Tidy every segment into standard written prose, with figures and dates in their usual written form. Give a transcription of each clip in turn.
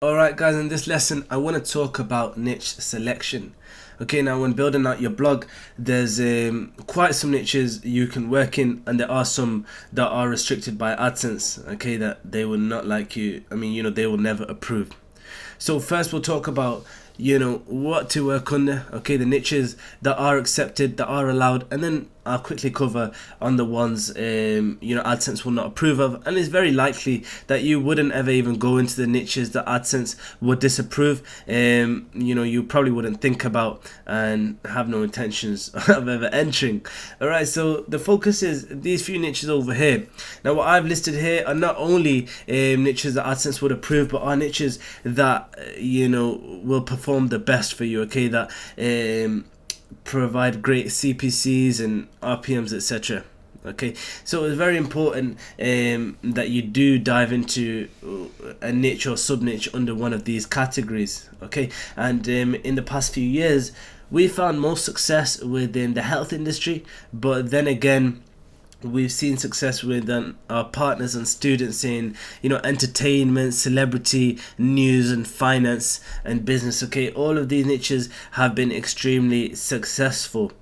Alright guys, in this lesson I want to talk about niche selection. Okay, now when building out your blog, there's quite some niches you can work in, and there are some that are restricted by AdSense, okay, that they will not like you, they will never approve. So first we'll talk about what to work under, okay, the niches that are accepted, that are allowed, and then I'll quickly cover on the ones AdSense will not approve of, and it's very likely that you wouldn't ever even go into the niches that AdSense would disapprove. You probably wouldn't think about and have no intentions of ever entering. Alright, so the focus is these few niches over here. Now what I've listed here are not only niches that AdSense would approve, but are niches that will perform the best for you, okay, that provide great CPCs and RPMs, etc. Okay, so it's very important that you do dive into a niche or sub niche under one of these categories. Okay, and in the past few years we found most success within the health industry, but then again we've seen success with our partners and students in entertainment, celebrity, news, and finance and business. Okay, all of these niches have been extremely successful.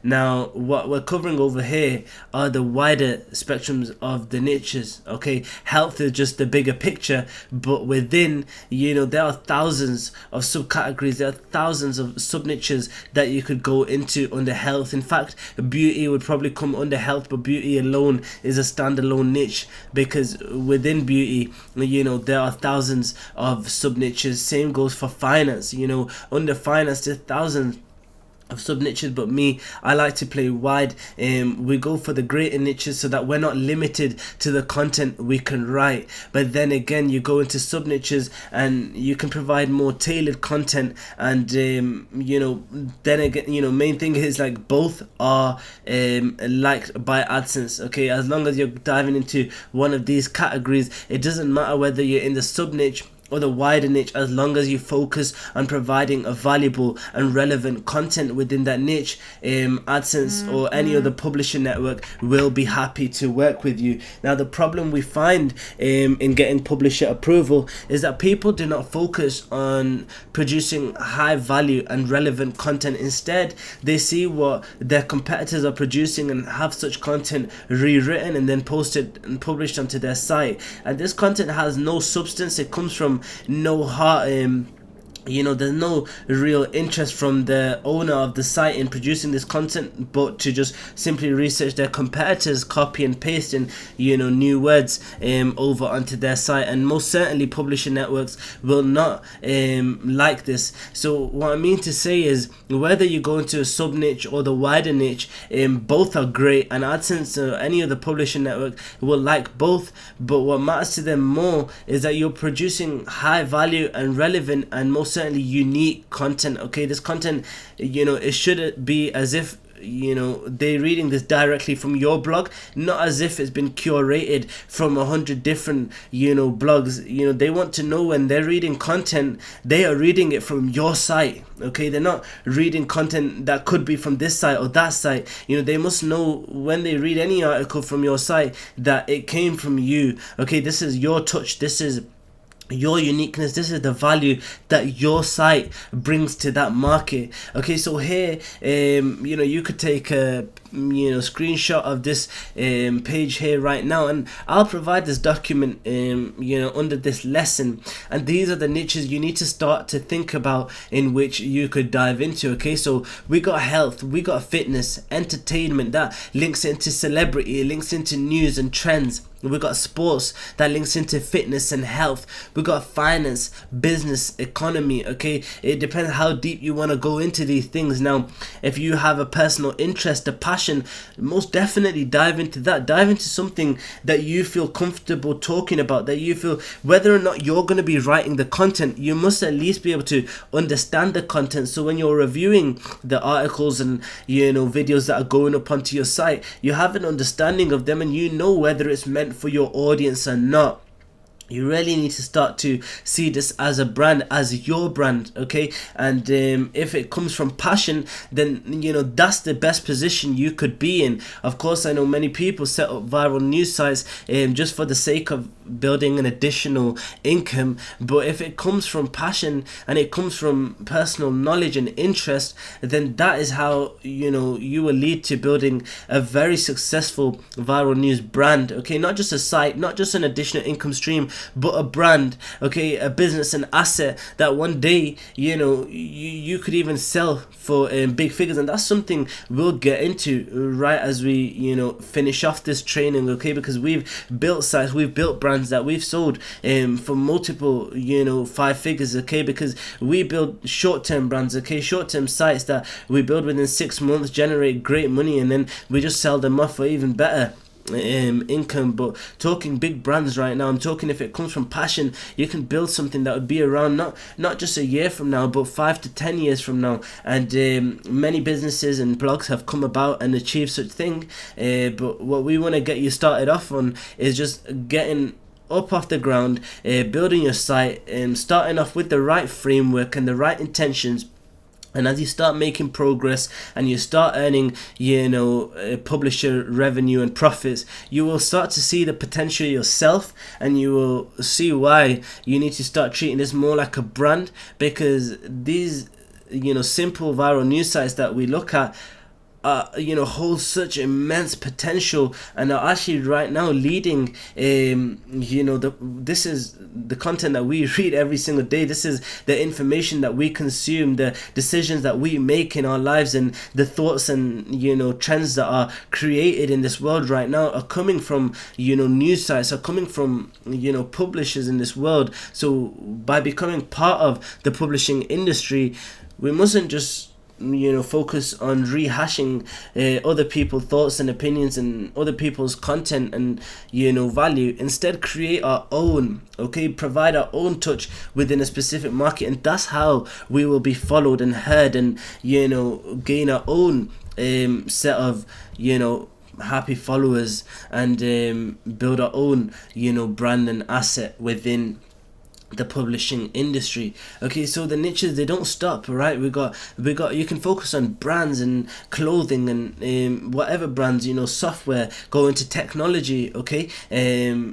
Now what we're covering over here are the wider spectrums of the niches. Okay, health is just the bigger picture, but within there are thousands of subcategories, there are thousands of sub niches that you could go into under health. In fact, beauty would probably come under health, but beauty alone is a standalone niche, because within beauty there are thousands of sub niches. Same goes for finance. Under finance there's thousands of sub niches, but I like to play wide. We go for the greater niches so that we're not limited to the content we can write, but then again you go into sub niches and you can provide more tailored content, and then again main thing is like both are liked by AdSense. Okay, as long as you're diving into one of these categories, it doesn't matter whether you're in the sub niche or the wider niche, as long as you focus on providing a valuable and relevant content within that niche, AdSense or any other publisher network will be happy to work with you. Now the problem we find in getting publisher approval is that people do not focus on producing high value and relevant content. Instead, they see what their competitors are producing and have such content rewritten and then posted and published onto their site, and this content has no substance. It comes from no heart. There's no real interest from the owner of the site in producing this content, but to just simply research their competitors, copy and paste in new words over onto their site, and most certainly publisher networks will not like this. So what I mean to say is, whether you go into a sub niche or the wider niche, both are great, and AdSense or any other publisher network will like both, but what matters to them more is that you're producing high value and relevant and most certainly unique content. Okay, this content it should be as if they're reading this directly from your blog, not as if it's been curated from 100 different blogs. They want to know when they're reading content, they are reading it from your site. Okay, they're not reading content that could be from this site or that site. They must know when they read any article from your site that it came from you. Okay, this is your touch, this is your uniqueness, this is the value that your site brings to that market. Okay, so here you could take a screenshot of this page here right now, and I'll provide this document under this lesson, and these are the niches you need to start to think about in which you could dive into. Okay, so we got health, we got fitness, entertainment, that links into celebrity, it links into news and trends. We got sports, that links into fitness and health. We got finance, business, economy. Okay, it depends how deep you want to go into these things. Now, if you have a personal interest, a passion, most definitely dive into that. Dive into something that you feel comfortable talking about, that you feel, whether or not you're going to be writing the content, you must at least be able to understand the content. So when you're reviewing the articles and videos that are going up onto your site, you have an understanding of them, and whether it's meant for your audience or not. You really need to start to see this as a brand, as your brand, okay? And if it comes from passion, then that's the best position you could be in. Of course, I know many people set up viral news sites just for the sake of building an additional income, but if it comes from passion and it comes from personal knowledge and interest, then that is how you will lead to building a very successful viral news brand, okay? Not just a site, not just an additional income stream, but a brand, okay? A business, an asset that one day you could even sell for big figures. And that's something we'll get into right as we finish off this training, okay? Because we've built sites, we've built brands that we've sold for multiple 5 figures, okay? Because we build short-term brands, okay? Short-term sites that we build within 6 months, generate great money, and then we just sell them off for even better income. But talking big brands right now, I'm talking if it comes from passion, you can build something that would be around not just a year from now, but 5 to 10 years from now. And many businesses and blogs have come about and achieved such thing, but what we want to get you started off on is just getting up off the ground, building your site, starting off with the right framework and the right intentions. And as you start making progress and you start earning, publisher revenue and profits, you will start to see the potential yourself, and you will see why you need to start treating this more like a brand. Because these, simple viral news sites that we look at, hold such immense potential and are actually right now leading. This is the content that we read every single day. This is the information that we consume, the decisions that we make in our lives, and the thoughts and trends that are created in this world right now are coming from news sites, are coming from publishers in this world. So by becoming part of the publishing industry, we mustn't just focus on rehashing other people's thoughts and opinions and other people's content and value. Instead, create our own, okay? Provide our own touch within a specific market, and that's how we will be followed and heard, and gain our own set of happy followers, and build our own brand and asset within the publishing industry. Okay, so the niches, they don't stop, right? we got you can focus on brands and clothing and whatever brands, software, go into technology, okay?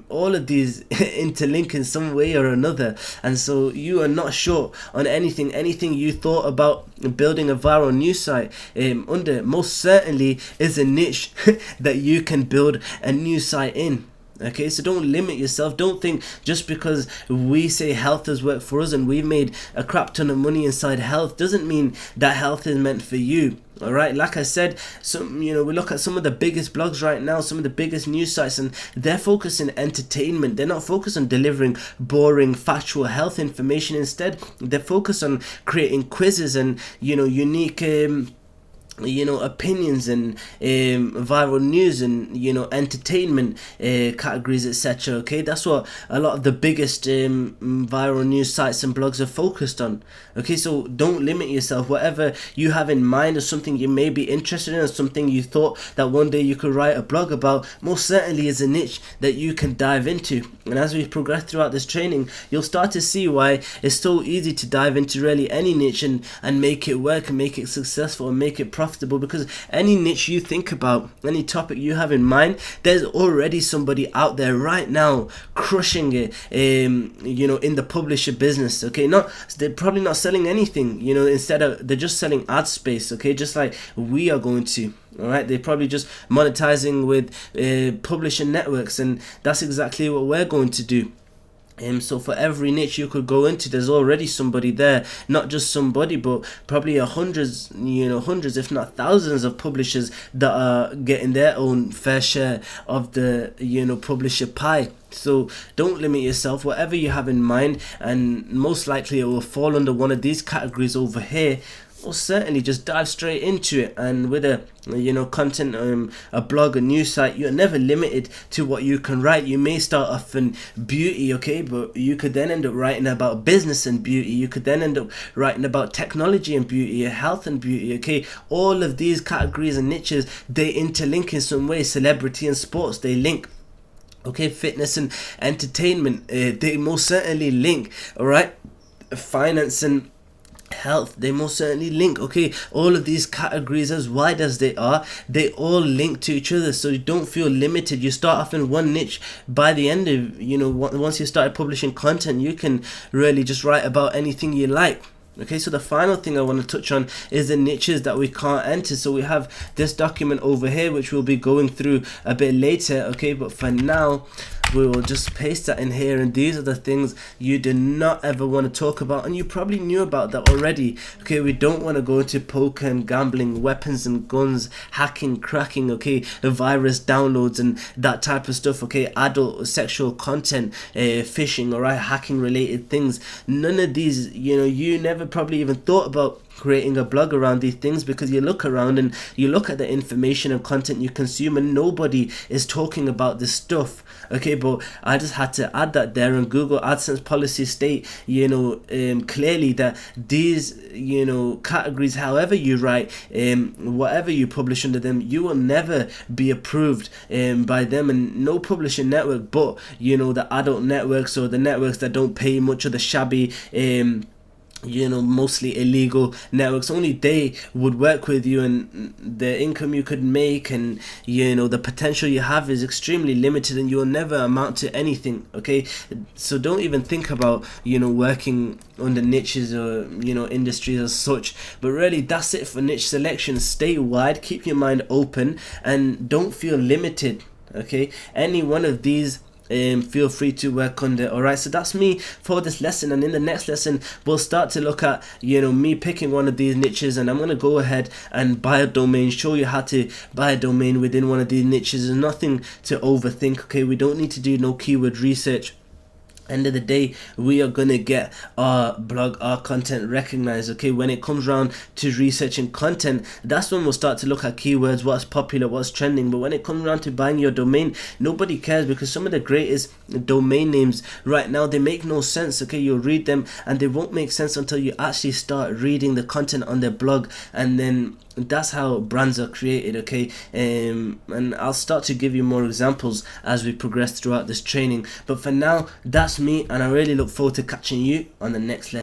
All of these interlink in some way or another, and so you are not short on anything you thought about building a viral news site under. Most certainly is a niche that you can build a new site in. Okay, so don't limit yourself. Don't think just because we say health has worked for us and we've made a crap ton of money inside health doesn't mean that health is meant for you. All right, like I said, we look at some of the biggest blogs right now, some of the biggest news sites, and they're focused on entertainment. They're not focused on delivering boring factual health information. Instead, they're focused on creating quizzes and unique opinions and viral news and entertainment categories, etc. Okay, that's what a lot of the biggest viral news sites and blogs are focused on. Okay, so don't limit yourself. Whatever you have in mind, or something you may be interested in, or something you thought that one day you could write a blog about, most certainly is a niche that you can dive into. And as we progress throughout this training, you'll start to see why it's so easy to dive into really any niche and make it work and make it successful and make it profitable. Because any niche you think about, any topic you have in mind, there's already somebody out there right now crushing it in the publisher business. Okay, they're probably not selling anything, instead of, they're just selling ad space, okay, just like we are going to. All right, they're probably just monetizing with publisher networks, and that's exactly what we're going to do. So for every niche you could go into, there's already somebody there. Not just somebody, but probably hundreds if not thousands of publishers that are getting their own fair share of the publisher pie. So don't limit yourself. Whatever you have in mind, and most likely it will fall under one of these categories over here, well, certainly just dive straight into it. And with a content, a blog, a news site, you're never limited to what you can write. You may start off in beauty, okay, but you could then end up writing about business and beauty. You could then end up writing about technology and beauty, health and beauty, okay? All of these categories and niches, they interlink in some way. Celebrity and sports, they link. Okay, fitness and entertainment, they most certainly link. All right, finance and health, they most certainly link. Okay, all of these categories, as wide as they are, they all link to each other, so you don't feel limited. You start off in one niche. By the end of, once you started publishing content, you can really just write about anything you like. Okay, so the final thing I want to touch on is the niches that we can't enter. So we have this document over here, which we'll be going through a bit later. Okay, but for now, we will just paste that in here, and these are the things you do not ever want to talk about, and you probably knew about that already. Okay, we don't want to go into poker and gambling, weapons and guns, hacking, cracking, okay, the virus downloads and that type of stuff. Okay, adult sexual content, phishing, alright, hacking related things. None of these, you never probably even thought about creating a blog around these things, because you look around and you look at the information and content you consume, and nobody is talking about this stuff. Okay, but I just had to add that there, and Google AdSense policy state, clearly that these, categories, however you write, whatever you publish under them, you will never be approved by them, and no publishing network, but the adult networks, or the networks that don't pay much, or the shabby mostly illegal networks, only they would work with you, and the income you could make and the potential you have is extremely limited, and you will never amount to anything. Okay, so don't even think about working under niches or industries as such. But really, that's it for niche selection. Stay wide, keep your mind open, and don't feel limited. Okay, any one of these, feel free to work on it. Alright, so that's me for this lesson, and in the next lesson we'll start to look at me picking one of these niches, and I'm going to go ahead and buy a domain, show you how to buy a domain within one of these niches. There's nothing to overthink. Okay, we don't need to do no keyword research. End of the day, we are gonna get our blog, our content recognized. Okay, when it comes around to researching content, that's when we'll start to look at keywords, what's popular, what's trending. But when it comes around to buying your domain, nobody cares, because some of the greatest domain names right now, they make no sense. Okay, you'll read them and they won't make sense until you actually start reading the content on their blog, and then that's how brands are created. Okay, and I'll start to give you more examples as we progress throughout this training, but for now, that's me, and I really look forward to catching you on the next lesson.